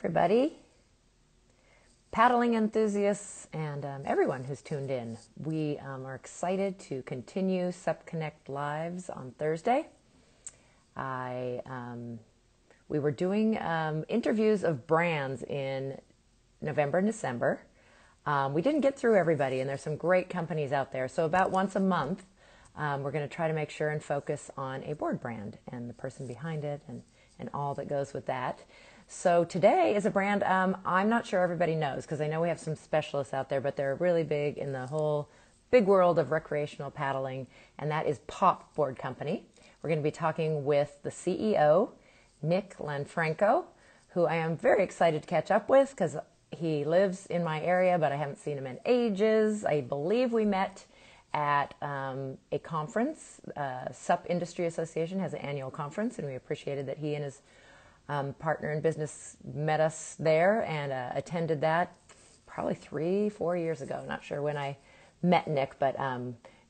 everybody, paddling enthusiasts, and everyone who's tuned in. We are excited to continue Supconnect Lives on Thursday. We were doing interviews of brands in November and December. We didn't get through everybody, and there's some great companies out there. So about once a month, we're going to try to make sure and focus on a board brand and the person behind it and all that goes with that. So today is a brand I'm not sure everybody knows, because I know we have some specialists out there, but they're really big in the whole big world of recreational paddling, and that is Pop Board Company. We're going to be talking with the CEO, Nick Lanfranco, who I am very excited to catch up with because he lives in my area, but I haven't seen him in ages. I believe we met at a conference. Sup Industry Association has an annual conference, and we appreciated that he and his partner in business met us there and attended that probably 3-4 years ago. Not sure when I met Nick, but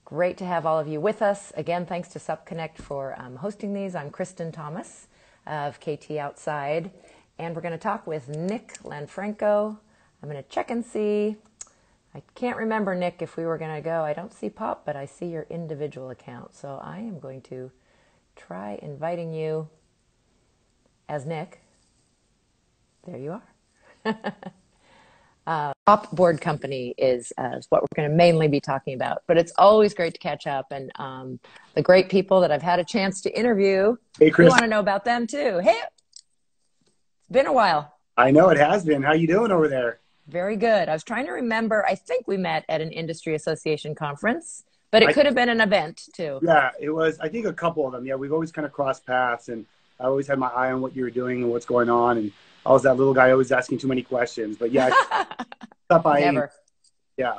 great to have all of you with us. Again, thanks to Supconnect for hosting these. I'm Kristin Thomas of KT Outside, and we're going to talk with Nick Lanfranco. I'm going to check and see. I can't remember, Nick, if we were going to go. I don't see Pop, but I see your individual account. So I am going to try inviting you as Nick. There you are. Pop Board Company is what we're going to mainly be talking about, but it's always great to catch up, and the great people that I've had a chance to interview. Hey, Chris. We want to know about them too. Hey, it's been a while. I know it has been. How you doing over there? Very good. I was trying to remember. I think we met at an industry association conference, but it could have been an event too. Yeah, it was. I think a couple of them. Yeah, we've always kind of crossed paths, and I always had my eye on what you were doing and what's going on. And I was that little guy always asking too many questions. But yeah, stuff I never. Yeah.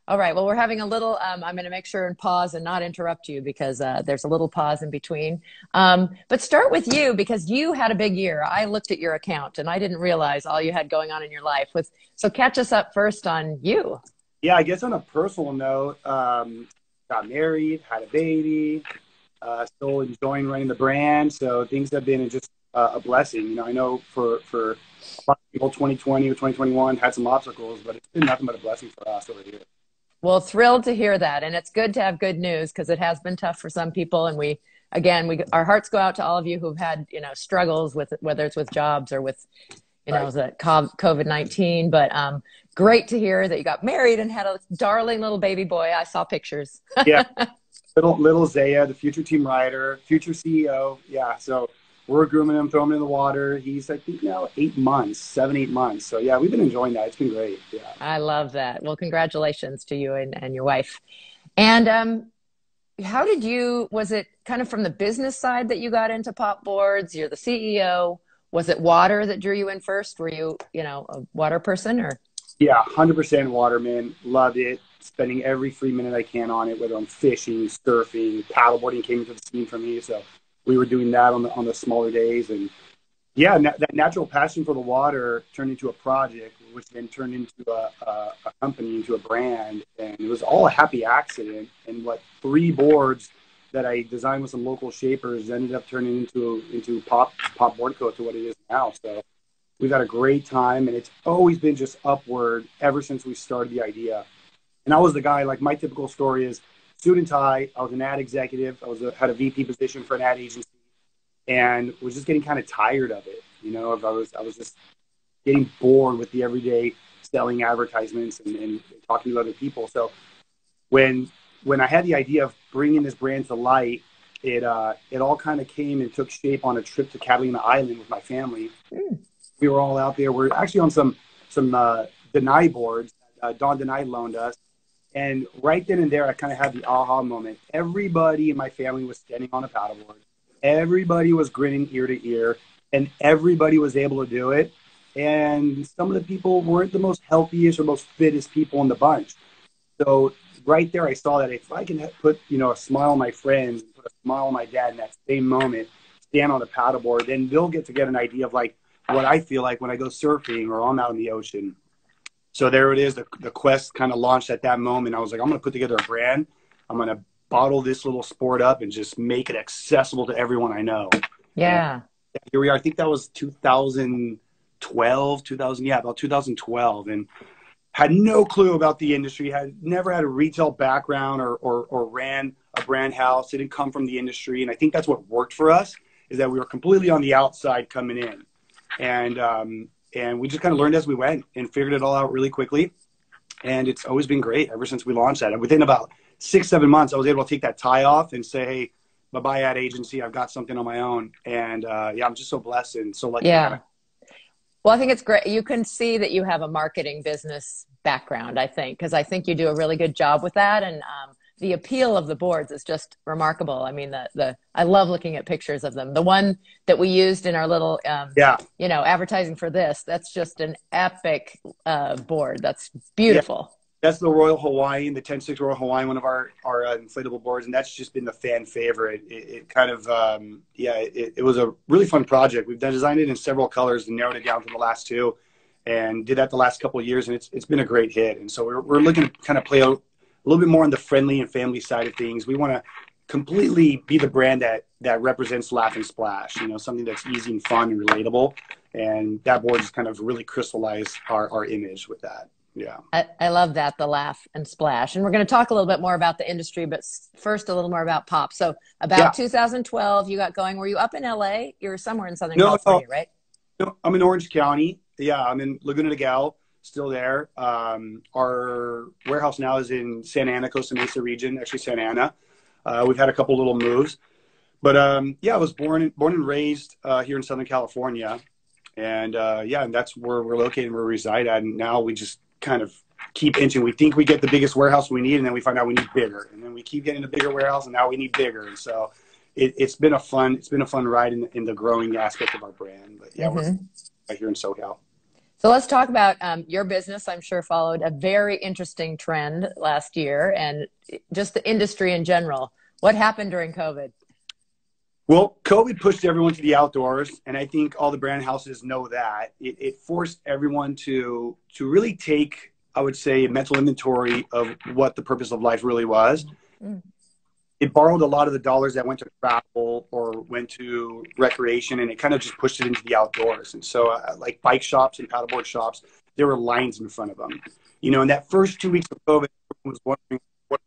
All right. Well, we're having a little. I'm going to make sure and pause and not interrupt you because there's a little pause in between. But start with you because you had a big year. I looked at your account and I didn't realize all you had going on in your life. So catch us up first on you. Yeah, I guess on a personal note, got married, had a baby. Still enjoying running the brand, so things have been just a blessing. You know, I know for a lot of people, 2020 or 2021 had some obstacles, but it's been nothing but a blessing for us over here. Well, thrilled to hear that, and it's good to have good news because it has been tough for some people, and our hearts go out to all of you who've had struggles with whether it's with jobs or with the COVID-19. But great to hear that you got married and had a darling little baby boy. I saw pictures. Yeah. Little Zaya, the future team rider, future CEO. Yeah, so we're grooming him, throwing him in the water. He's, I think, now 8 months, 7-8 months. So, yeah, we've been enjoying that. It's been great. Yeah. I love that. Well, congratulations to you and your wife. And was it kind of from the business side that you got into Pop Boards? You're the CEO. Was it water that drew you in first? Were you, a water person or? Yeah, 100% waterman. Loved it. Spending every free minute I can on it, whether I'm fishing, surfing, paddleboarding came into the scene for me. So we were doing that on the smaller days. And yeah, that natural passion for the water turned into a project, which then turned into a company, into a brand. And it was all a happy accident. And 3 boards that I designed with some local shapers ended up turning into Pop Board Co. to what it is now. So we've had a great time, and it's always been just upward ever since we started the idea. And I was the guy, like my typical story is suit and tie. I was an ad executive. Had a VP position for an ad agency and was just getting kind of tired of it. I was just getting bored with the everyday selling advertisements and talking to other people. So when I had the idea of bringing this brand to light, it all kind of came and took shape on a trip to Catalina Island with my family. We were all out there. We're actually on some deny boards. Don Denai loaned us. And right then and there, I kind of had the aha moment. Everybody in my family was standing on a paddleboard. Everybody was grinning ear to ear, and everybody was able to do it. And some of the people weren't the most healthiest or most fittest people in the bunch. So right there, I saw that if I can put a smile on my friends, put a smile on my dad in that same moment, stand on a paddleboard, then they'll get an idea of what I feel like when I go surfing or I'm out in the ocean. So there it is. The quest kind of launched at that moment. I was like, I'm going to put together a brand. I'm going to bottle this little sport up and just make it accessible to everyone I know. Yeah. And here we are. I think that was 2000. about 2012, and had no clue about the industry, had never had a retail background or ran a brand house, didn't come from the industry. And I think that's what worked for us, is that we were completely on the outside coming in. And we just kind of learned as we went and figured it all out really quickly. And it's always been great ever since we launched that. And within about 6-7 months, I was able to take that tie off and say, hey, bye-bye ad agency, I've got something on my own. And yeah, I'm just so blessed and so lucky. Yeah. Well, I think it's great. You can see that you have a marketing business background, I think, because I think you do a really good job with that. And the appeal of the boards is just remarkable. I mean, I love looking at pictures of them. The one that we used in our little, advertising for this, that's just an epic board. That's beautiful. Yeah. That's the Royal Hawaiian, the 10-6 Royal Hawaiian, one of our inflatable boards, and that's just been the fan favorite. It kind of, it was a really fun project. We've designed it in several colors and narrowed it down to the last two, and did that the last couple of years, and it's been a great hit. And so we're looking to kind of play a little bit more on the friendly and family side of things. We want to completely be the brand that represents Laugh and Splash, something that's easy and fun and relatable. And that board just kind of really crystallized our image with that. Yeah. I love that, the Laugh and Splash. And we're going to talk a little bit more about the industry, but first a little more about Pop. So about 2012, you got going. Were you up in LA? You were somewhere in Southern California, right? No, I'm in Orange County. Yeah, I'm in Laguna Niguel, still there. Our warehouse now is in Santa Ana, Costa Mesa region, actually Santa Ana. We've had a couple little moves. But I was born and raised here in Southern California. And and that's where we're located and where we reside at. And now we just kind of keep inching. We think we get the biggest warehouse we need, and then we find out we need bigger, and then we keep getting a bigger warehouse, and now we need bigger. And so it's been a fun ride in the growing aspect of our brand. But yeah, we're right here in SoCal. So let's talk about your business. I'm sure followed a very interesting trend last year, and just the industry in general. What happened during COVID? Well, COVID pushed everyone to the outdoors, and I think all the brand houses know that. It forced everyone to really take, I would say, a mental inventory of what the purpose of life really was. Mm. It borrowed a lot of the dollars that went to travel or went to recreation, and it kind of just pushed it into the outdoors. And so like bike shops and paddleboard shops, there were lines in front of them. In that first 2 weeks of COVID, everyone was wondering what.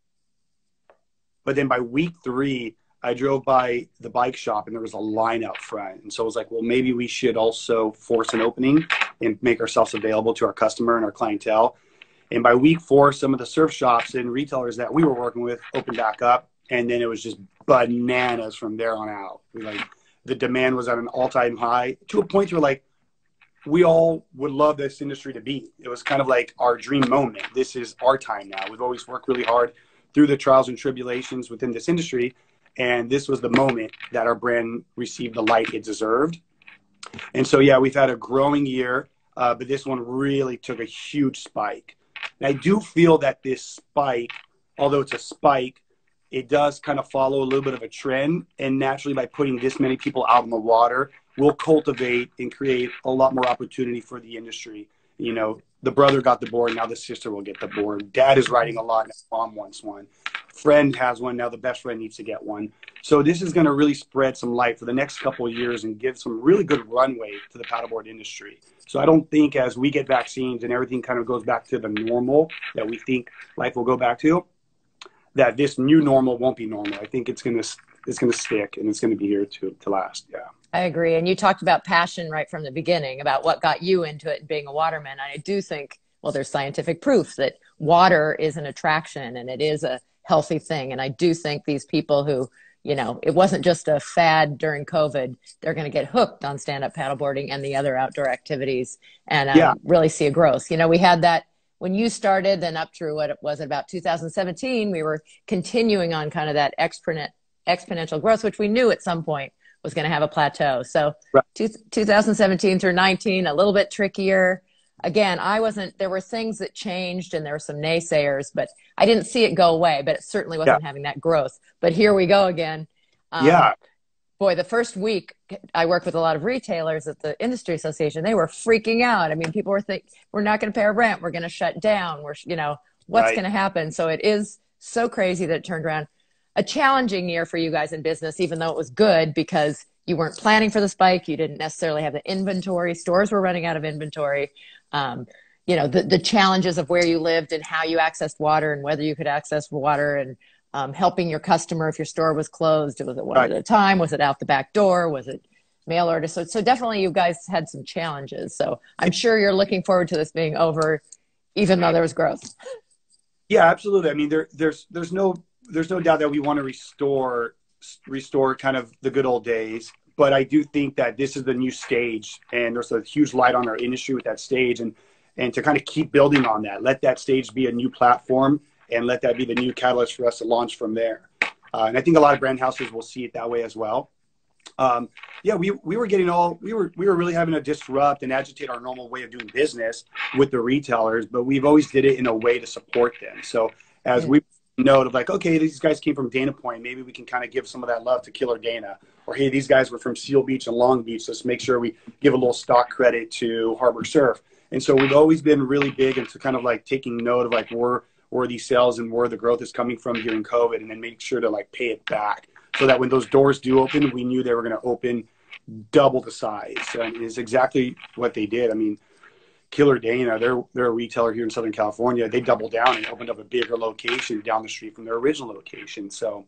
But then by week 3, I drove by the bike shop and there was a line out front. And so I was like, well, maybe we should also force an opening and make ourselves available to our customer and our clientele. And by week 4, some of the surf shops and retailers that we were working with opened back up. And then it was just bananas from there on out. The demand was at an all-time high, to a point where we all would love this industry to be. It was kind of like our dream moment. This is our time now. We've always worked really hard through the trials and tribulations within this industry. And this was the moment that our brand received the light it deserved. And so, we've had a growing year, but this one really took a huge spike. And I do feel that this spike, although it's a spike, it does kind of follow a little bit of a trend. And naturally, by putting this many people out in the water, we'll cultivate and create a lot more opportunity for the industry. The brother got the board, now the sister will get the board. Dad is riding a lot, now mom wants one. Friend has one, now the best friend needs to get one. So this is going to really spread some light for the next couple of years and give some really good runway to the paddleboard industry. So I don't think as we get vaccines and everything kind of goes back to the normal that we think life will go back to, that this new normal won't be normal. I think it's going to stick, and it's going to be here to last. Yeah. I agree. And you talked about passion right from the beginning, about what got you into it, being a waterman. I do think, there's scientific proof that water is an attraction and it is a healthy thing. And I do think these people who, it wasn't just a fad during COVID, they're going to get hooked on stand-up paddleboarding and the other outdoor activities and really see a growth. We had that when you started, then up through what it was about 2017, we were continuing on kind of that exponential growth, which we knew at some point was going to have a plateau. So 2017 through 19, a little bit trickier. Again, there were things that changed and there were some naysayers, but I didn't see it go away, but it certainly wasn't having that growth. But here we go again. Boy, the first week I worked with a lot of retailers at the industry association. They were freaking out. I mean, people were thinking, we're not going to pay our rent. We're going to shut down. What's going to happen? So it is so crazy that it turned around. A challenging year for you guys in business, even though it was good because you weren't planning for the spike. You didn't necessarily have the inventory. Stores were running out of inventory. You know, the challenges of where you lived and how you accessed water and whether you could access water, and helping your customer if your store was closed. Was it one Right. at a time? Was it out the back door? Was it mail order? So definitely you guys had some challenges. So I'm sure you're looking forward to this being over, even though there was growth. Yeah, absolutely. I mean, there's no doubt that we want to restore kind of the good old days. But I do think that this is the new stage, and there's a huge light on our industry with that stage, and to kind of keep building on that, let that stage be a new platform, and let that be the new catalyst for us to launch from there. And I think a lot of brand houses will see it that way as well. Yeah, we were really having to disrupt and agitate our normal way of doing business with the retailers, but we've always did it in a way to support them. So as we know of like, okay, these guys came from Dana Point, maybe we can kind of give some of that love to Killer Dana, or hey, these guys were from Seal Beach and Long Beach. Let's make sure we give a little stock credit to Harbor Surf. And so we've always been really big into kind of like taking note of like where these sales and where the growth is coming from during COVID, and then make sure to like pay it back, so that when those doors do open, we knew they were going to open double the size. And it's exactly what they did. I mean, Killer Dana, they're a retailer here in Southern California. They doubled down and opened up a bigger location down the street from their original location. So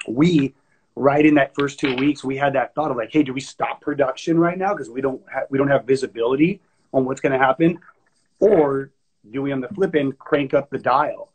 we, right in that first 2 weeks, we had that thought of like, hey, do we stop production right now because we don't have visibility on what's going to happen, or do we on the flip end crank up the dial?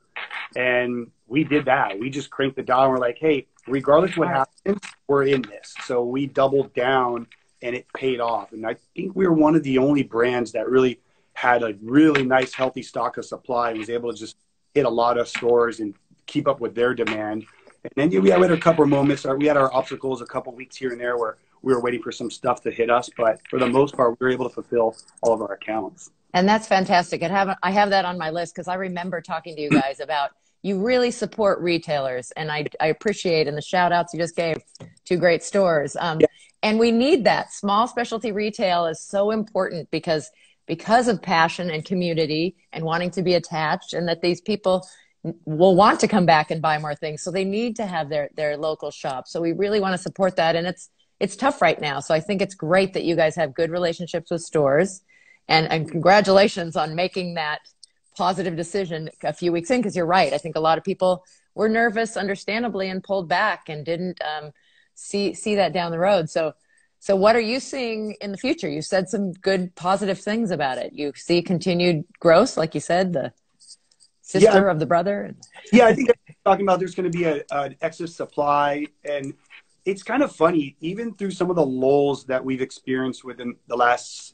And we did that. We just cranked the dial, and we're like, hey, regardless of what happens, we're in this. So we doubled down, and it paid off. And I think we were one of the only brands that really had a really nice, healthy stock of supply and was able to just hit a lot of stores and keep up with their demand. And then we had a couple of moments. We had our obstacles a couple of weeks here and there where we were waiting for some stuff to hit us. But for the most part, we were able to fulfill all of our accounts. And that's fantastic. I have that on my list because I remember talking to you guys about you really support retailers, and I appreciate, and the shout outs you just gave to great stores. And we need that. Small specialty retail is so important because of passion and community and wanting to be attached, and that these people will want to come back and buy more things. So they need to have their local shop. So we really want to support that. And it's tough right now. So I think it's great that you guys have good relationships with stores, and congratulations on making that positive decision a few weeks in, because you're right. I think a lot of people were nervous, understandably, and pulled back and didn't see that down the road. So what are you seeing in the future? You said some good positive things about it. You see continued growth, like you said, the sister of the brother. Yeah, I think talking about there's going to be an excess supply, and it's kind of funny, even through some of the lulls that we've experienced within the last,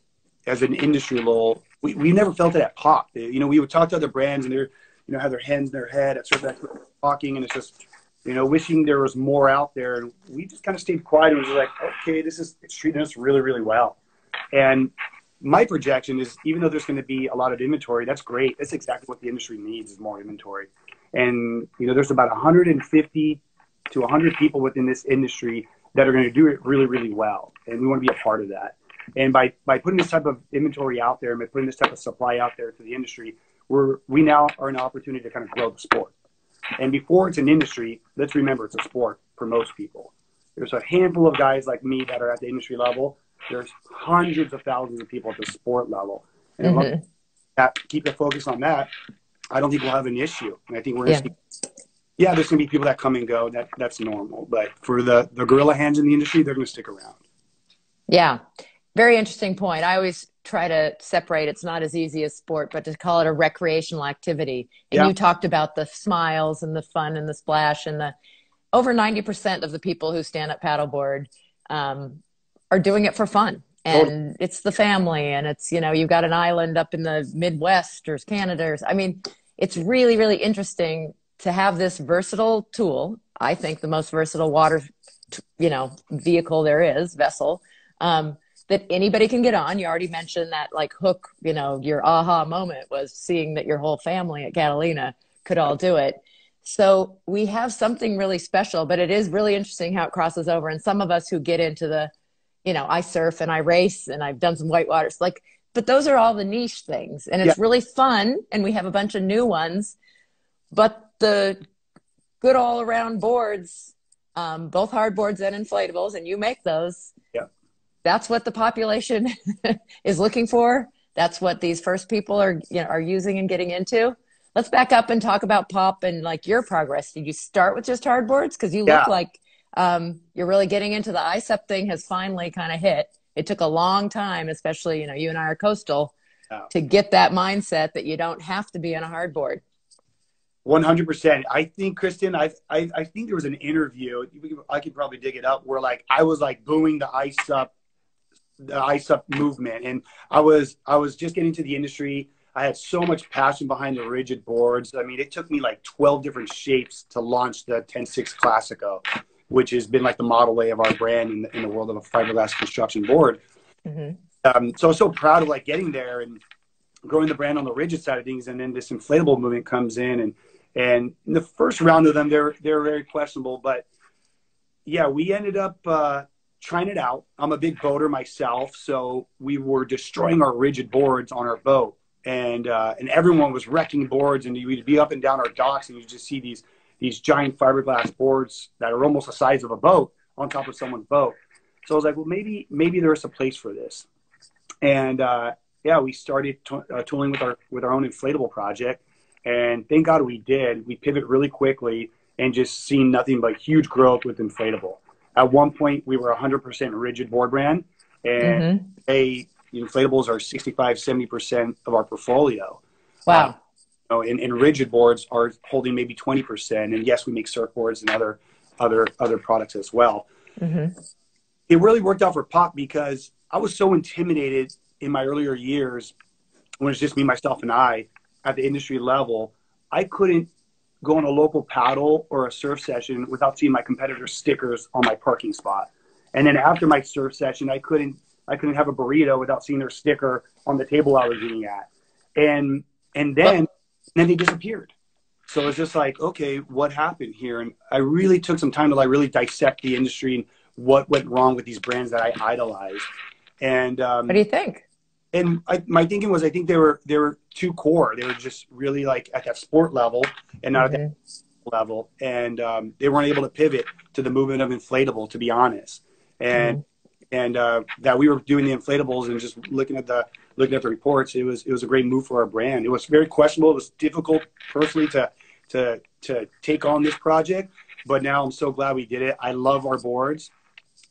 as an industry lull, we never felt it at Pop. You know, we would talk to other brands, and they're, you know, have their hands in their head at certain talking, and it's just, you know, wishing there was more out there. And we just kind of stayed quiet and was like, okay, it's treating us really, really well. And my projection is, even though there's going to be a lot of inventory, that's great. That's exactly what the industry needs, is more inventory. And, you know, there's about 150 to 100 people within this industry that are going to do it really, really well. And we want to be a part of that. And by putting this type of inventory out there, and by putting this type of supply out there to the industry, we now are an opportunity to kind of grow the sport. And before it's an industry, let's remember it's a sport for most people. There's a handful of guys like me that are at the industry level. There's hundreds of thousands of people at the sport level. And if we keep the focus on that, I don't think we'll have an issue. And I think we're going to see, there's going to be people that come and go. That's normal. But for the gorilla hands in the industry, they're going to stick around. Yeah. Very interesting point. I always try to separate. It's not as easy as sport, but to call it a recreational activity. And you talked about the smiles and the fun and the splash, and the over 90% of the people who stand up paddleboard are doing it for fun. And it's the family, and it's, you know, you've got an island up in the Midwest or Canada. I mean, it's really, really interesting to have this versatile tool. I think the most versatile water, vehicle there is, vessel, that anybody can get on. You already mentioned that, like, hook, you know, your aha moment was seeing that your whole family at Catalina could all do it. So we have something really special, but it is really interesting how it crosses over. And some of us who get into the, you know, I surf and I race and I've done some whitewaters, like, but those are all the niche things, and it's really fun. And we have a bunch of new ones, but the good all around boards, both hard boards and inflatables, and you make those. that's what the population is looking for. That's what these first people are, are using and getting into. Let's back up and talk about pop and like your progress. Did you start with just hardboards? Because you look Yeah. like you're really getting into the ISEP thing has finally kind of hit. It took a long time, especially, you and I are coastal, Yeah. to get that mindset that you don't have to be on a hardboard. 100%. I think, Kristin, I think there was an interview. I could probably dig it up where like I was like booing the ice up movement, and I was just getting to the industry. I had so much passion behind the rigid boards. I mean, it took me like 12 different shapes to launch the 10-6 Classico, which has been like the model way of our brand in the world of a fiberglass construction board. So I was so proud of like getting there and growing the brand on the rigid side of things, and then this inflatable movement comes in, and in the first round of them, they're very questionable, but yeah, we ended up trying it out. I'm a big boater myself, so we were destroying our rigid boards on our boat, and everyone was wrecking boards, and we'd be up and down our docks, and you just see these giant fiberglass boards that are almost the size of a boat on top of someone's boat. So I was like, well, maybe there's a place for this, and yeah, we started tooling with our own inflatable project, and thank God we did. We pivoted really quickly and just seen nothing but huge growth with inflatable. At one point, we were 100% rigid board brand, and inflatables are 65-70% of our portfolio. Wow. And rigid boards are holding maybe 20%. And yes, we make surfboards and other products as well. It really worked out for pop because I was so intimidated in my earlier years when it's just me, myself, and I at the industry level. I couldn't go on a local paddle or a surf session without seeing my competitors' stickers on my parking spot. And then after my surf session, I couldn't have a burrito without seeing their sticker on the table I was eating at. And then they disappeared. So it's just like, okay, what happened here? And I really took some time to like really dissect the industry and what went wrong with these brands that I idolized. And what do you think? And my thinking was, I think they were too core. They were just really like at that sport level and not at that level. And they weren't able to pivot to the movement of inflatable, to be honest. And that we were doing the inflatables and just looking at the reports. It was a great move for our brand. It was very questionable. It was difficult personally to take on this project, but now I'm so glad we did it. I love our boards.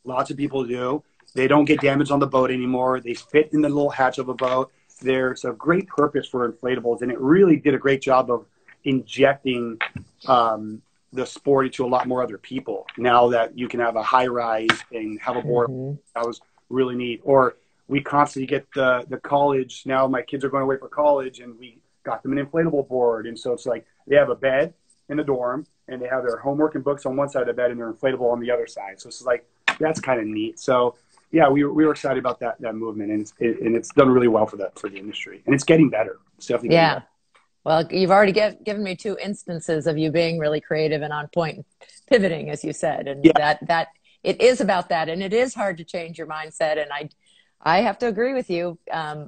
Lots of people do. They don't get damaged on the boat anymore. They fit in the little hatch of a boat. There's a great purpose for inflatables, and it really did a great job of injecting the sport into a lot more other people. Now that you can have a high rise and have a board, that was really neat. Or we constantly get the college. Now my kids are going away for college, and we got them an inflatable board. And so it's like they have a bed in the dorm, and they have their homework and books on one side of the bed, and their inflatable on the other side. So it's like, that's kind of neat. So yeah, we were excited about that movement, and it's done really well for the industry, and it's getting better. It's definitely getting better. Well, you've already given me 2 instances of you being really creative and on point, and pivoting, as you said, and that it is about that, and it is hard to change your mindset. And I have to agree with you.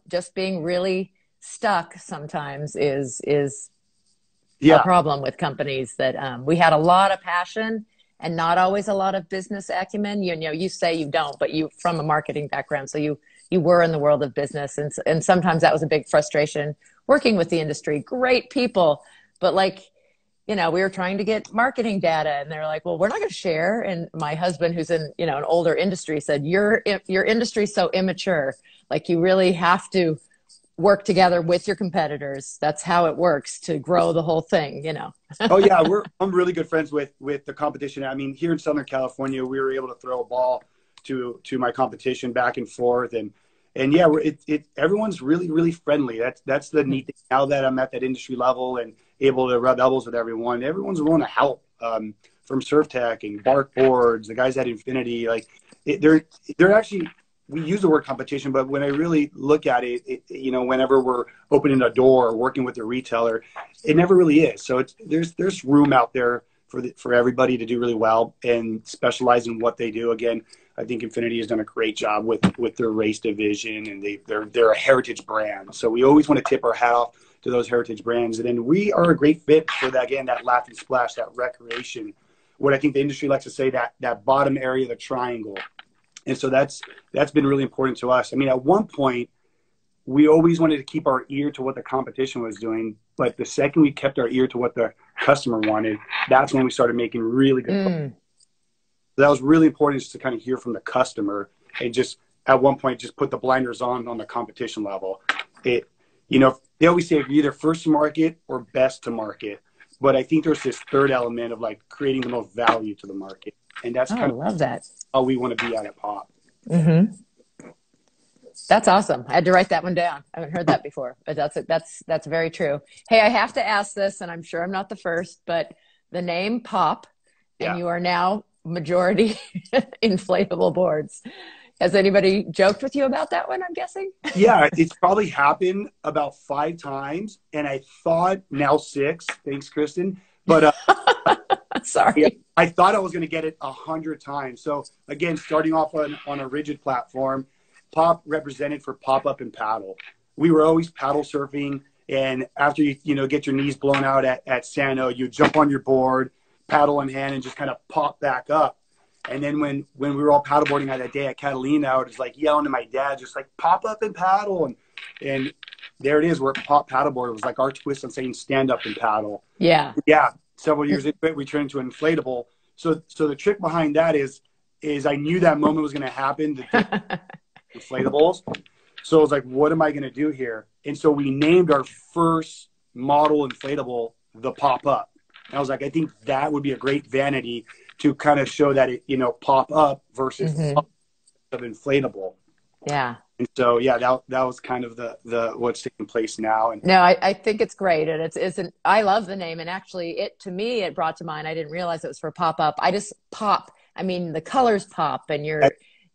Just being really stuck sometimes is a problem with companies. That we had a lot of passion and not always a lot of business acumen. You say you don't, but you from a marketing background, so you were in the world of business, and sometimes that was a big frustration working with the industry. Great people, but we were trying to get marketing data, and they're like, well, we're not going to share. And my husband, who's in an older industry, said, your industry's so immature. Like, you really have to work together with your competitors. That's how it works to grow the whole thing, Oh yeah, I'm really good friends with the competition. I mean, here in Southern California, we were able to throw a ball to my competition back and forth, and yeah, everyone's really, really friendly. That's the neat thing. Now that I'm at that industry level and able to rub elbows with everyone's willing to help. From Surf Tech and Bark Boards, the guys at Infinity, they're actually. We use the word competition, but when I really look at it, whenever we're opening a door or working with a retailer, it never really is. So there's room out there for everybody to do really well and specialize in what they do. Again, I think Infinity has done a great job with their race division, and they're a heritage brand. So we always want to tip our hat off to those heritage brands. And then we are a great fit for that, again, that laugh and splash, that recreation. What I think the industry likes to say, that bottom area of the triangle. And so that's been really important to us. I mean, at one point, we always wanted to keep our ear to what the competition was doing. But the second we kept our ear to what the customer wanted, that's when we started making really good. So that was really important, just to kind of hear from the customer, and just at one point just put the blinders on the competition level. It, you know, they always say you're either first to market or best to market. But I think there's this third element of like creating the most value to the market. And that's kind of love that. how we want to be at Pop. That's awesome. I had to write that one down. I haven't heard that before, but that's very true. Hey, I have to ask this, and I'm sure I'm not the first, but the name Pop, and you are now majority inflatable boards. Has anybody joked with you about that one, I'm guessing? Yeah, it's probably happened about 5 times, and I thought, now 6, thanks, Kristin. But sorry. Yeah, I thought I was going to get it 100 times. So again, starting off on a rigid platform, Pop represented for pop up and paddle. We were always paddle surfing, and after you get your knees blown out at Sano, you jump on your board, paddle in hand, and just kind of pop back up. And then when we were all paddleboarding that day at Catalina, I was like yelling to my dad, just like pop up and paddle, and there it is. We're Pop paddleboard. It was like our twist on saying stand up and paddle. Yeah. Several years into it, we turned into an inflatable. So the trick behind that is I knew that moment was going to happen. The inflatables. So I was like, what am I going to do here? And so we named our first model inflatable the Pop Up. And I was like, I think that would be a great vanity to kind of show that it, pop up versus of inflatable. Yeah. And so, that was kind of the what's taking place now. And no, I think it's great. And I love the name. And actually to me, it brought to mind, I didn't realize it was for pop up. I just pop. I mean, the colors pop, and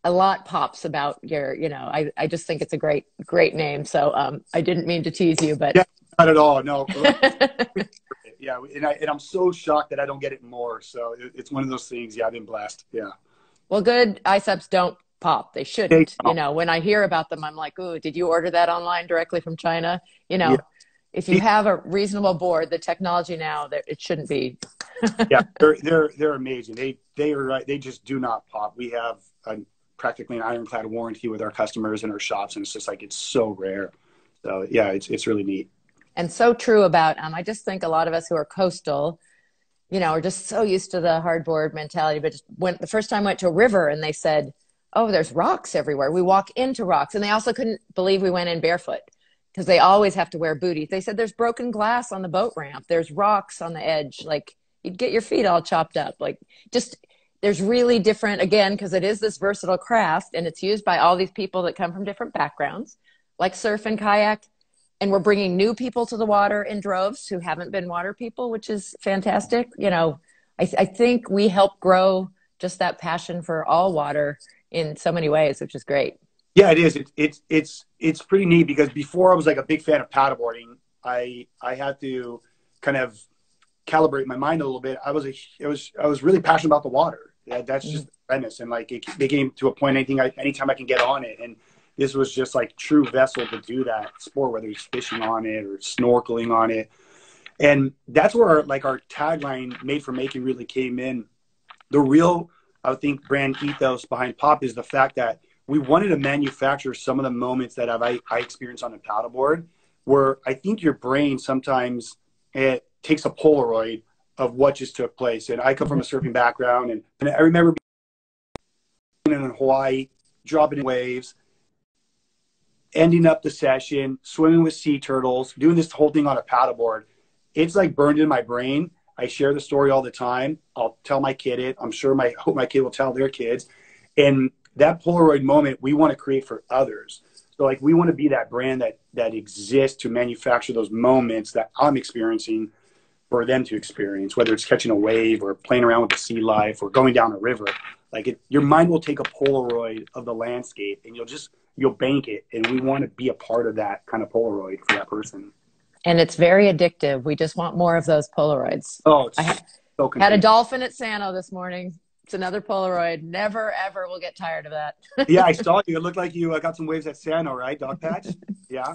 a lot pops about your, I just think it's a great name. So I didn't mean to tease you, but. Yeah, not at all. No. Yeah. And I'm so shocked that I don't get it more. So it's one of those things. Yeah, I've been blessed. Yeah. Well, good ISEPs don't pop. They shouldn't. When I hear about them, I'm like, ooh, did you order that online directly from China? If you have a reasonable board, the technology now, it shouldn't be. Yeah, they're amazing. They are right. They just do not pop. We have practically an ironclad warranty with our customers and our shops, and it's just like, it's so rare. So yeah, it's really neat. And so true about, I just think a lot of us who are coastal, are just so used to the hardboard mentality. But the first time I went to a river and they said, oh, there's rocks everywhere. We walk into rocks. And they also couldn't believe we went in barefoot because they always have to wear booties. They said there's broken glass on the boat ramp. There's rocks on the edge. Like, you'd get your feet all chopped up. Like, just, there's really different, again, because it is this versatile craft and it's used by all these people that come from different backgrounds, like surf and kayak. And we're bringing new people to the water in droves who haven't been water people, which is fantastic. I think we help grow just that passion for all water in so many ways, which is great. Yeah, it is. It's pretty neat because before I was like a big fan of paddleboarding. I had to kind of calibrate my mind a little bit. I was really passionate about the water. That's just Venice, and like it came to a point. Anytime I can get on it, and this was just like true vessel to do that sport, whether it's fishing on it or snorkeling on it. And that's where our tagline "Made for Making" really came in. The real, I think, brand ethos behind Pop is the fact that we wanted to manufacture some of the moments that I experienced on the paddleboard, where I think your brain sometimes it takes a Polaroid of what just took place. And I come from a surfing background, and I remember being in Hawaii, dropping in waves, ending up the session, swimming with sea turtles, doing this whole thing on a paddleboard. It's like burned in my brain. I share the story all the time. I'll tell my kid it. I'm sure I hope my kid will tell their kids. And that Polaroid moment we want to create for others. So like we want to be that brand that exists to manufacture those moments that I'm experiencing for them to experience, whether it's catching a wave or playing around with the sea life or going down a river. Your mind will take a Polaroid of the landscape and you'll bank it. And we want to be a part of that kind of Polaroid for that person. And it's very addictive. We just want more of those Polaroids. Oh, I had a dolphin at Sano this morning. It's another Polaroid. Never, ever will get tired of that. Yeah, I saw you. It looked like you got some waves at Sano, right? Dog patch? Yeah.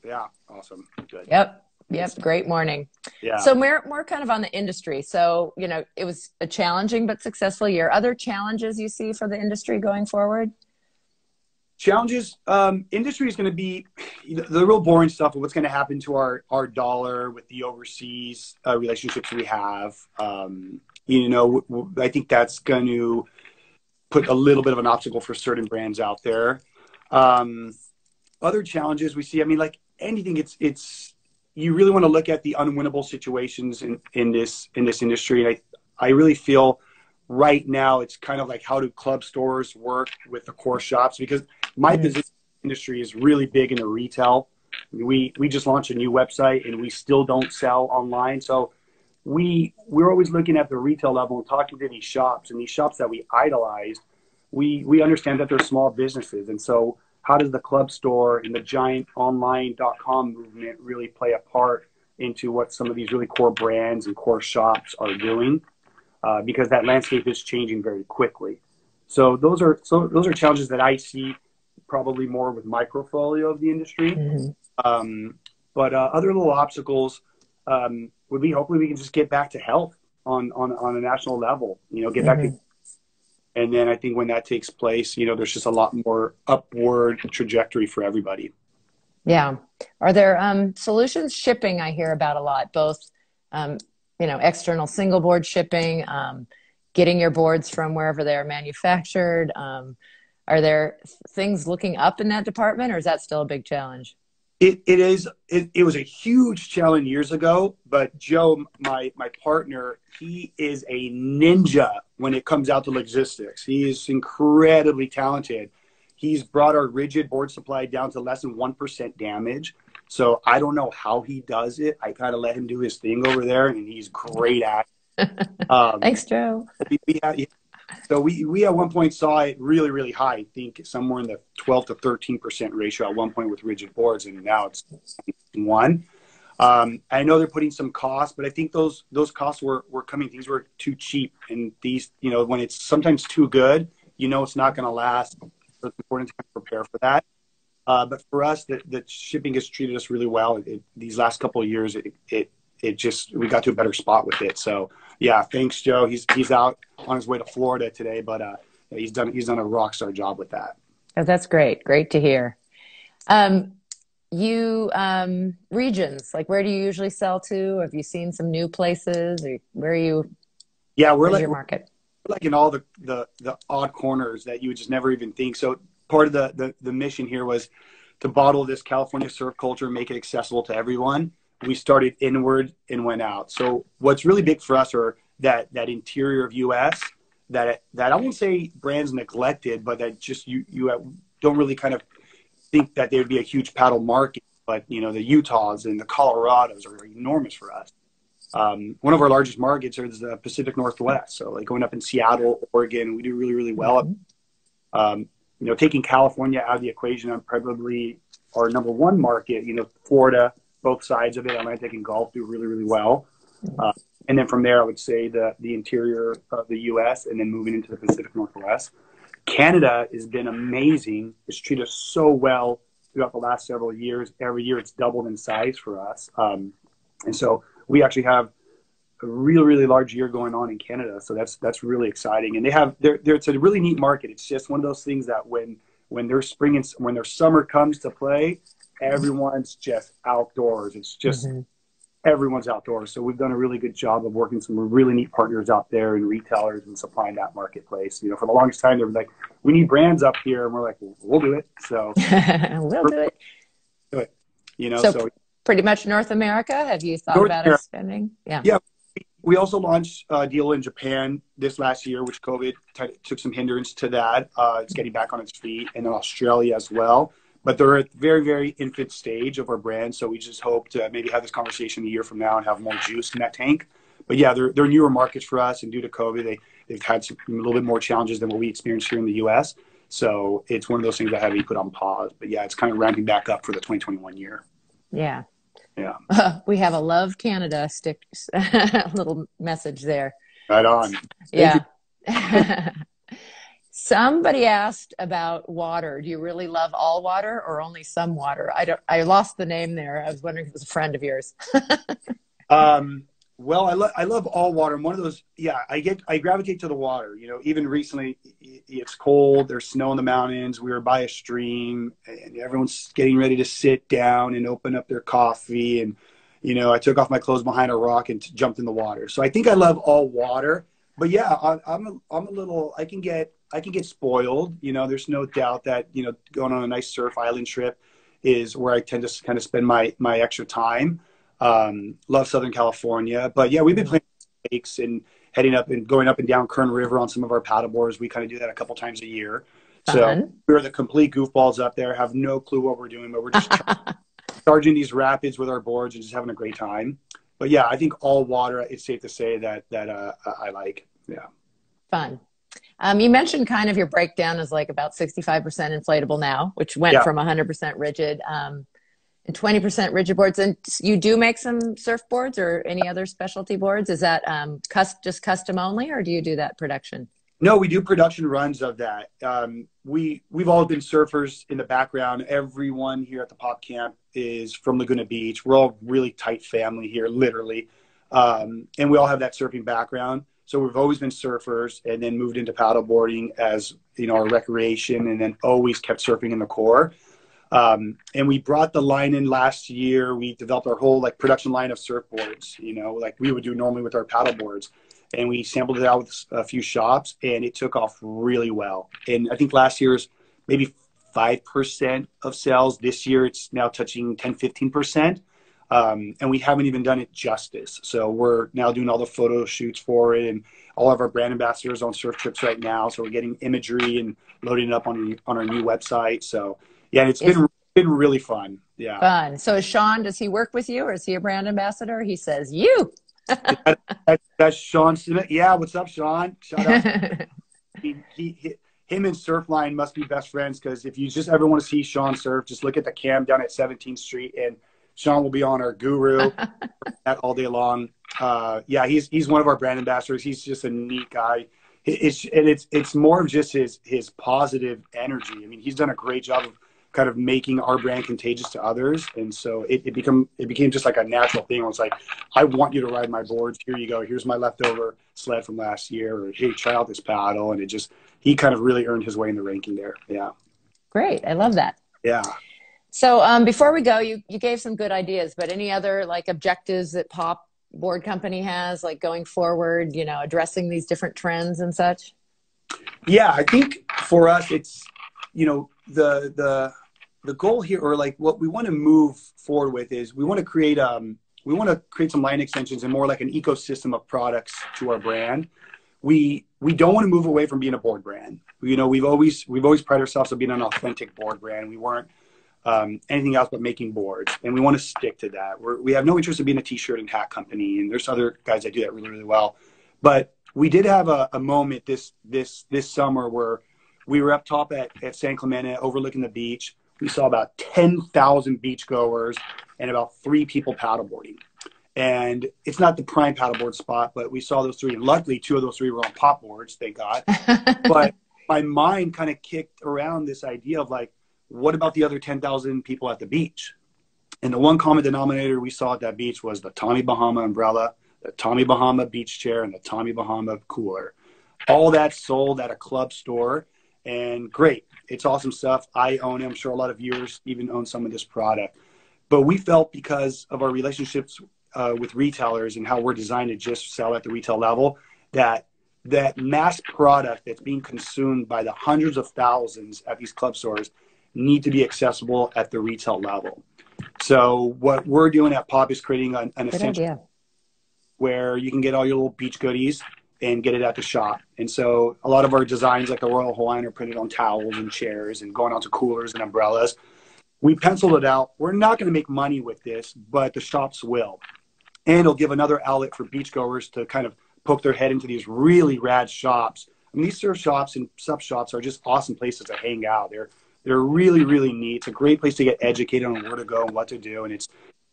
Yeah. Awesome. Good. Yep. Yep. Great morning. Yeah. So more kind of on the industry. So, you know, it was a challenging but successful year. Other challenges you see for the industry going forward? Challenges, industry is going to be the real boring stuff of what's going to happen to our dollar with the overseas relationships we have. I think that's going to put a little bit of an obstacle for certain brands out there. Other challenges we see, I mean, like anything, it's you really want to look at the unwinnable situations in this industry. And I really feel right now it's kind of like, how do club stores work with the core shops? Because my position in the industry is really big into retail. We just launched a new website and we still don't sell online. So we're always looking at the retail level and talking to these shops, and these shops that we idolize, we understand that they're small businesses. And so how does the club store and the giant online.com movement really play a part into what some of these really core brands and core shops are doing? Because that landscape is changing very quickly. So those are challenges that I see probably more with my portfolio of the industry. But other little obstacles would be, hopefully we can just get back to health on a national level, get back to, and then I think when that takes place, there's just a lot more upward trajectory for everybody. Yeah. Are there solutions? Shipping I hear about a lot, both external single board shipping, getting your boards from wherever they're manufactured. Are there things looking up in that department, or is that still a big challenge? It is. It was a huge challenge years ago, but Joe, my partner, he is a ninja when it comes out to logistics. He is incredibly talented. He's brought our rigid board supply down to less than 1% damage. So I don't know how he does it. I kind of let him do his thing over there, and he's great at it. Thanks, Joe. We at one point saw it really, really high. I think somewhere in the 12 to 13% ratio at one point with rigid boards, and now it's 1. I know they're putting some costs, but I think those costs were coming. These were too cheap, and these, when it's sometimes too good, it's not going to last. So it's important to prepare for that. But for us, the shipping has treated us really well. These last couple of years, we got to a better spot with it. So yeah, thanks, Joe. He's out on his way to Florida today, but he's done a rock star job with that. Oh, that's great. Great to hear. Regions, like where do you usually sell to? Have you seen some new places, or where are you? Yeah, where's your market? We're like in all the odd corners that you would just never even think. So part of the mission here was to bottle this California surf culture and make it accessible to everyone. We started inward and went out. So what's really big for us are that interior of US that I won't say brands neglected, but that just you don't really kind of think that there would be a huge paddle market. But the Utahs and the Colorados are enormous for us. One of our largest markets is the Pacific Northwest. So like going up in Seattle, Oregon, we do really, really well. Taking California out of the equation, I'm probably our number 1 market. Florida, both sides of it, Atlantic and Gulf, do really, really well. And then from there, I would say the interior of the U.S. and then moving into the Pacific Northwest. Canada has been amazing. It's treated us so well throughout the last several years. Every year it's doubled in size for us. And so we actually have a really, really large year going on in Canada. So that's really exciting. And it's a really neat market. It's just one of those things that when their spring and when their summer comes to play, everyone's just outdoors. It's just everyone's outdoors. So we've done a really good job of working some really neat partners out there and retailers and supplying that marketplace. For the longest time, they were like, we need brands up here. And we're like, well, we'll do it. So we'll do it. So pretty much North America. Have you thought about expanding? Yeah. Yeah. We also launched a deal in Japan this last year, which COVID took some hindrance to that. It's getting back on its feet, and then Australia as well. But they're at very, very infant stage of our brand. So we just hope to maybe have this conversation a year from now and have more juice in that tank. But yeah, they're newer markets for us. And due to COVID, they've had a little bit more challenges than what we experienced here in the U.S. So it's one of those things that had to be put on pause. But yeah, it's kind of ramping back up for the 2021 year. Yeah. Yeah. We have a Love Canada little message there. Right on. Yeah. Somebody asked about water. Do you really love all water or only some water? I lost the name there. I was wondering if it was a friend of yours. Well, I love all water. I'm one of those, yeah, I gravitate to the water. You know, even recently it's cold, there's snow in the mountains. We were by a stream and everyone's getting ready to sit down and open up their coffee. And, you know, I took off my clothes behind a rock and jumped in the water. So I think I love all water, but yeah, I'm a little, I can get spoiled. You know, there's no doubt that, you know, going on a nice surf island trip is where I tend to kind of spend my extra time. Love Southern California, but yeah, we've been playing lakes and heading up and going up and down Kern River on some of our paddle boards. We kind of do that a couple times a year. Fun. So we're the complete goofballs up there, have no clue what we're doing, but we're just charging these rapids with our boards and just having a great time. But yeah, I think all water, it's safe to say that I like. Yeah. Fun. You mentioned kind of your breakdown is like about 65% inflatable now, which went from 100% rigid. And 20% rigid boards. And you do make some surfboards or any other specialty boards? Is that just custom only, or do you do that production? No, we do production runs of that. We've all been surfers in the background. Everyone here at the Pop Camp is from Laguna Beach. We're all really tight family here, literally. And we all have that surfing background. So we've always been surfers and then moved into paddleboarding as, you know, our recreation, and then always kept surfing in the core. And we brought the line in last year. We developed our whole like production line of surfboards, you know, like we would do normally with our paddle boards. And we sampled it out with a few shops and it took off really well. And I think last year's maybe 5% of sales. This year it's now touching 10-15%. And we haven't even done it justice. So we're now doing all the photo shoots for it and all of our brand ambassadors on surf trips right now. So we're getting imagery and loading it up on our new website. So yeah, it's been really fun. Yeah. Fun. So Sean, does he work with you or is he a brand ambassador? He says, you. That's Sean Smith. Yeah. What's up, Sean? Shout out. Him and Surfline must be best friends, because if you just ever want to see Sean surf, just look at the cam down at 17th Street and Sean will be on our guru that all day long. Yeah, he's one of our brand ambassadors. He's just a neat guy. It's more of just his positive energy. I mean, he's done a great job of kind of making our brand contagious to others. And so it became just like a natural thing where it's like, I want you to ride my boards. Here you go. Here's my leftover sled from last year. Or, hey, try out this paddle. And he kind of really earned his way in the ranking there. Yeah. Great. I love that. Yeah. So before we go, you gave some good ideas, but any other like objectives that Pop Board Company has, like going forward, you know, addressing these different trends and such? Yeah, I think for us, it's, you know, the goal here, or like what we want to move forward with, is we want to create some line extensions and more like an ecosystem of products to our brand. We don't want to move away from being a board brand. You know, we've always prided ourselves on being an authentic board brand. We weren't anything else but making boards, and we want to stick to that. We have no interest in being a t-shirt and hat company, and there's other guys that do that really, really well. But we did have a moment this summer where we were up top at San Clemente overlooking the beach. We saw about 10,000 beachgoers and about 3 people paddleboarding. And it's not the prime paddleboard spot, but we saw those 3. And luckily, 2 of those 3 were on pop boards, thank God. But my mind kind of kicked around this idea of like, what about the other 10,000 people at the beach? And the one common denominator we saw at that beach was the Tommy Bahama umbrella, the Tommy Bahama beach chair, and the Tommy Bahama cooler. All that sold at a club store. And great. It's awesome stuff. I own it. I'm sure a lot of viewers even own some of this product. But we felt, because of our relationships with retailers and how we're designed to just sell at the retail level, that mass product that's being consumed by the hundreds of thousands at these club stores need to be accessible at the retail level. So what we're doing at Pop is creating an essential where you can get all your little beach goodies and get it at the shop. And so a lot of our designs, like the Royal Hawaiian, are printed on towels and chairs and going onto coolers and umbrellas. We penciled it out. We're not going to make money with this, but the shops will. And it'll give another outlet for beachgoers to kind of poke their head into these really rad shops. I mean, these surf shops and sub shops are just awesome places to hang out. They're really, really neat. It's a great place to get educated on where to go and what to do. And it's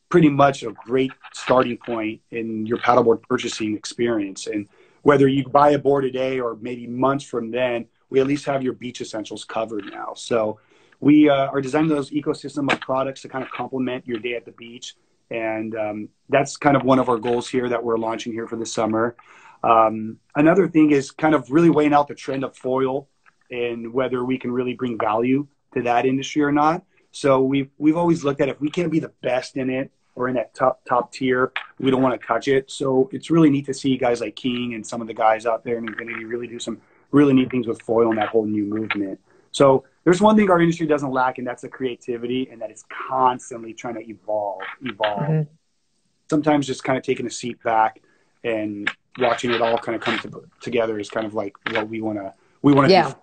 pretty much a great starting point in your paddleboard purchasing experience. And whether you buy a board today or maybe months from then, we at least have your beach essentials covered now. So we are designing those ecosystem of products to kind of complement your day at the beach. And that's kind of one of our goals here that we're launching here for the summer. Another thing is kind of really weighing out the trend of foil and whether we can really bring value to that industry or not. So we've always looked at, if we can't be the best in it or in that top tier, we don't want to touch it. So it's really neat to see guys like King and some of the guys out there in Infinity really do some really neat things with foil and that whole new movement. So there's one thing our industry doesn't lack, and that's the creativity, and that it's constantly trying to evolve. Mm-hmm. Sometimes just kind of taking a seat back and watching it all kind of come together is kind of like what we want to do,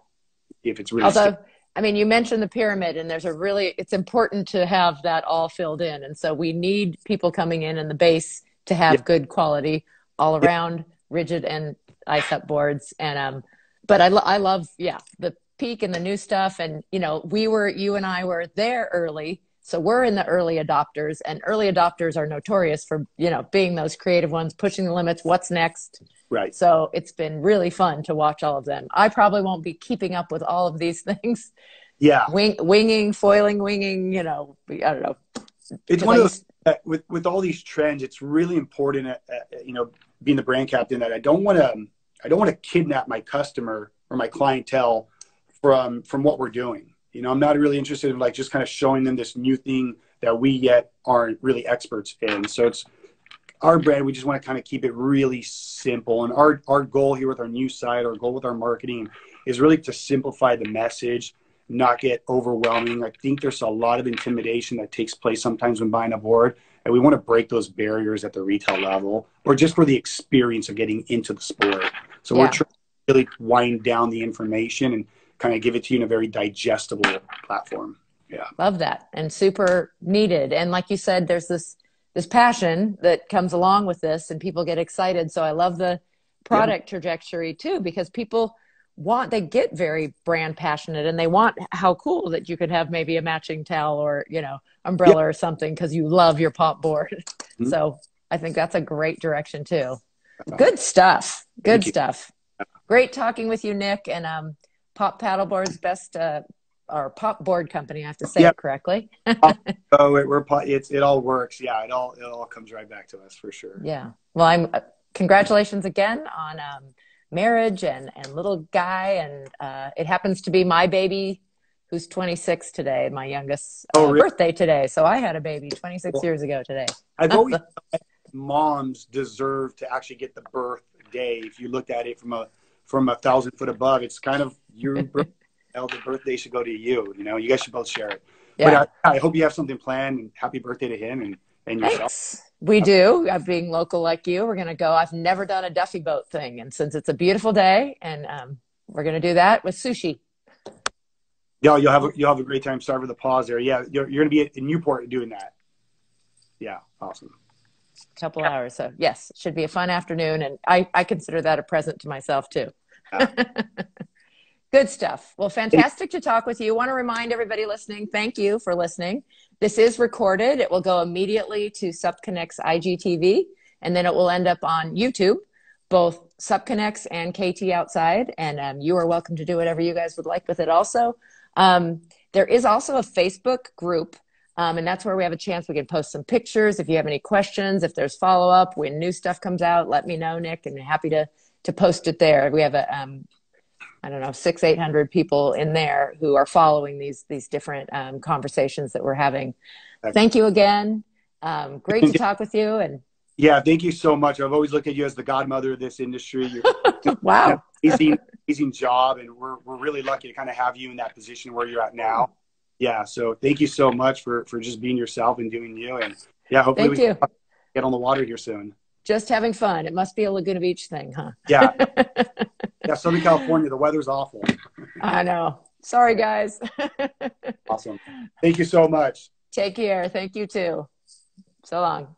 if it's really. Although, I mean, you mentioned the pyramid, and it's important to have that all filled in. And so we need people coming in the base to have good quality all around, rigid and ice up boards. And, but I love, the peak and the new stuff. And, you and I were there early. So we're in the early adopters, and early adopters are notorious for, being those creative ones, pushing the limits. What's next? Right. So it's been really fun to watch all of them. I probably won't be keeping up with all of these things. Yeah. Winging, foiling, winging, I don't know. It's one of those, with all these trends, it's really important, being the brand captain, that I don't want to kidnap my customer or my clientele from what we're doing. I'm not really interested in just kind of showing them this new thing that we yet aren't really experts in. So it's our brand. We just want to kind of keep it really simple. And our goal here with our new site, our goal with our marketing, is really to simplify the message, not get overwhelming. I think there's a lot of intimidation that takes place sometimes when buying a board, and we want to break those barriers at the retail level, or just for the experience of getting into the sport. So we're trying to really wind down the information and kind of give it to you in a very digestible platform. Yeah. Love that. And super needed. And like you said, there's this passion that comes along with this, and people get excited. So I love the product trajectory too, because people they get very brand passionate, and they want how cool that you could have maybe a matching towel or, umbrella or something, because you love your pop board. Mm-hmm. So I think that's a great direction too. Good stuff. Good stuff. Great talking with you, Nick. And, Pop Paddleboard's best, or Pop Board Company, I have to say it correctly. It all works. Yeah, it all comes right back to us for sure. Yeah. Well, congratulations again on marriage and little guy, and it happens to be my baby, who's 26 today, my youngest birthday today. So I had a baby 26 years ago today. I've always thought moms deserve to actually get the birthday. If you looked at it from 1,000 foot above, it's kind of your birthday. The birthday should go to you. You guys should both share it. Yeah. But I hope you have something planned, and happy birthday to him and yourself. Thanks. We do. Being local like you, we're going to go. I've never done a Duffy boat thing, and since it's a beautiful day, and we're going to do that with sushi. Yeah, you'll have a great time. Sorry for the pause there. Yeah, you're going to be in Newport doing that. Yeah, awesome. Couple hours. So yes, it should be a fun afternoon, and I consider that a present to myself too. Good stuff. Well, fantastic to talk with you. Want to remind everybody listening, thank you for listening. This is recorded. It will go immediately to Supconnect's IGTV, and then it will end up on YouTube, both Supconnect's and KT Outside. And you are welcome to do whatever you guys would like with it also. There is also a Facebook group, and that's where we have a chance. We can post some pictures. If you have any questions, if there's follow-up, when new stuff comes out, let me know, Nick, and happy to post it there. We have 600-800 people in there who are following these different conversations that we're having. Thank you again. Great to talk with you. And yeah, thank you so much. I've always looked at you as the godmother of this industry. You're wow. Amazing job. And we're really lucky to kind of have you in that position where you're at now. Yeah. So thank you so much for just being yourself and doing you. And yeah, hopefully we can get on the water here soon. Just having fun. It must be a Laguna Beach thing, huh? Yeah. Yeah, Southern California, the weather's awful. I know. Sorry, guys. Awesome. Thank you so much. Take care. Thank you, too. So long.